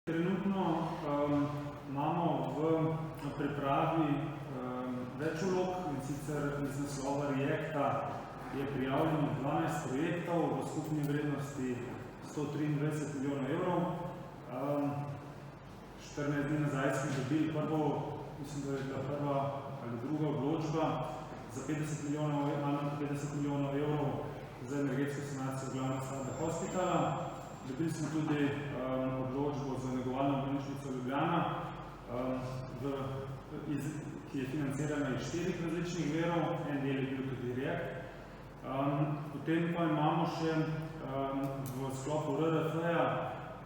Trenutno imamo v pripravi več vlog, in sicer iz naslova Reacta je prijavljeno 12 projektov v skupni vrednosti 123 milijonov evrov. 14 dni nazaj smo dobili prvo, mislim, da je bila prva ali druga odločba za 50 milijonov evrov za energetsko sanacijo glavnega stavbe hospitala. Dobili smo tudi odločbo za negovalno bolnišnico Ljubljana, ki je financirana iz 4 različnih virov, en del je bil tudi React. Potem pa imamo še v sklopu RRF-ja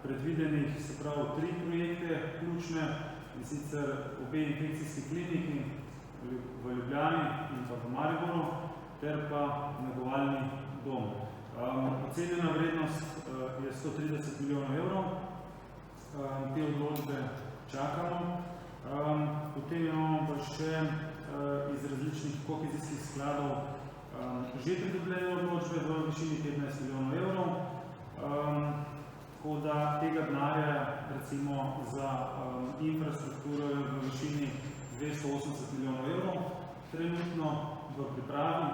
predvidenih, se pravi, 3 projekte ključne, in sicer obe infekcijski kliniki v Ljubljani in pa v Mariboru, ter pa negovalni dom. Ocenjena vrednost je 130 milijonov evrov, te odločbe čakamo. Potem imamo pa še iz različnih kohezijskih skladov že pridobljene odločbe v višini 15 milijonov evrov, tako da tega denarja recimo za infrastrukturo je v višini 280 milijonov evrov trenutno v pripravi.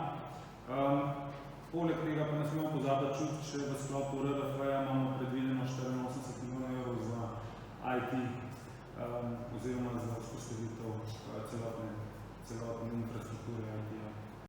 Poleg tega pa ne smemo pozabiti, še v sklopu RRF-ja imamo